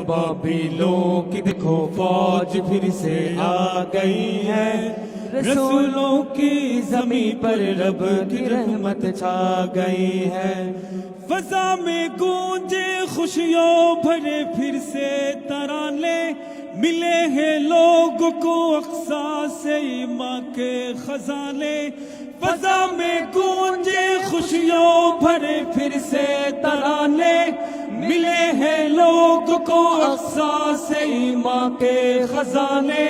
ابابیلوں کی دیکھو فوج پھر سے آ گئی ہے، رسولوں کی زمین پر رب کی رحمت چھا گئی ہے۔ فضا میں گونجے خوشیوں بھرے پھر سے ترانے، ملے ہیں لوگوں کو اقصیٰ سے ایمان کے خزانے۔ فضا میں گونجے خوشیوں بھرے پھر سے ترانے، ملے ہیں لوگوں کو اقصیٰ سے ایمان کے خزانے۔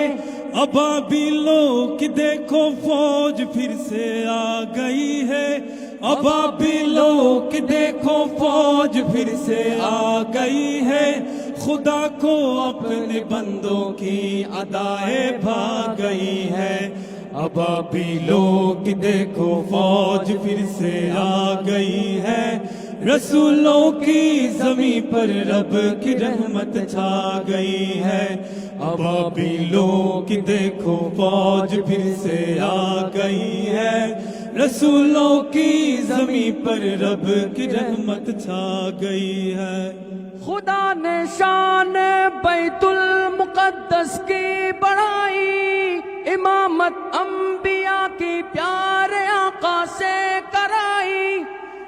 ابابیلوں کی دیکھو فوج پھر سے آ گئی ہے، ابابیلوں کی دیکھو فوج پھر سے آ گئی ہے، خدا کو اپنے بندوں کی ادائیں بھا گئی ہے۔ ابابیلوں کی دیکھو فوج پھر سے آ گئی ہے، رسولوں کی زمین پر رب کی رحمت چھا گئی ہے۔ ابابیلوں کی دیکھو فوج پھر سے آ گئی ہے، رسولوں کی زمین پر رب کی رحمت چھا گئی ہے۔ خدا نے شان بیت المقدس کی بڑھائی، امامت انبیاء کی پیارے آقا سے کرائی۔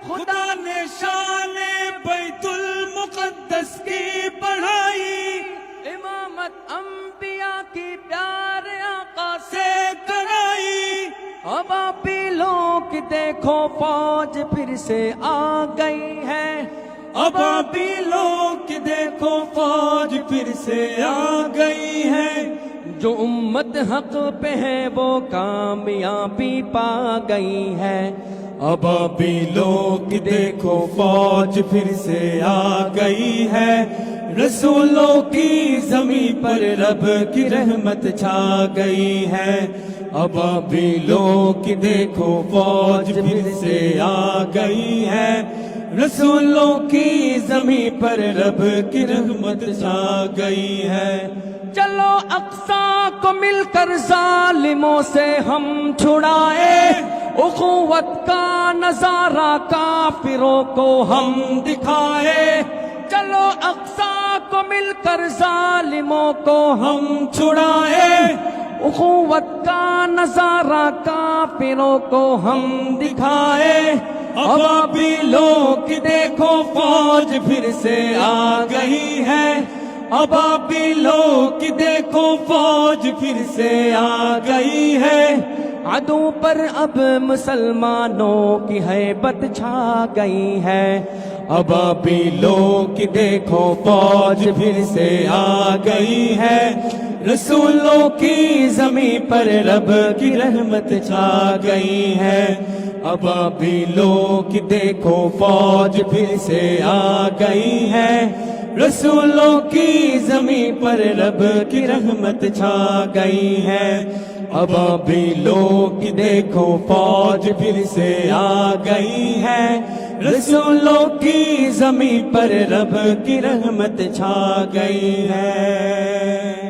خدا نے شان بیت المقدس کی بڑھائی، امامت انبیاء کی پیارے آقا سے کرائی۔ ابابیلوں کی دیکھو فوج پھر سے آ گئی ہے، ابابیلوں کی دیکھو فوج پھر سے آ گئی ہے، جو امت حق پہ ہے وہ کامیابی پا گئی ہے۔ ابابیلوں کی دیکھو فوج پھر سے آ گئی ہے، رسولوں کی زمین پر رب کی رحمت چھا گئی ہے۔ ابابیلوں کی دیکھو فوج پھر سے آ گئی ہے، رسولوں کی زمین پر رب کی رحمت چھا گئی ہے۔ چلو اقصیٰ کو مل کر ظالموں سے ہم چھڑائے، اخوت کا نظارہ کافروں کو ہم دکھائے۔ چلو اقصیٰ کو مل کر ظالموں کو ہم چھڑائے، اخوت کا نظارہ کافروں کو ہم دکھائے۔ ابابیلوں کی دیکھو فوج پھر سے آ گئی ہے، ابابیلوں کی دیکھو فوج پھر سے آ گئی ہے، عدو پر اب مسلمانوں کی ہیبت چھا گئی ہے۔ ابابیلوں کی دیکھو فوج پھر سے آ گئی ہے، رسولوں کی زمین پر رب کی رحمت چھا گئی ہے۔ ابابیلوں کی دیکھو فوج پھر سے آ گئی ہے، رسولوں کی زمین پر رب کی رحمت چھا گئی ہے۔ ابابیلوں کی دیکھو فوج پھر سے آ گئی ہے، رسولوں کی زمین پر رب کی رحمت چھا گئی ہے۔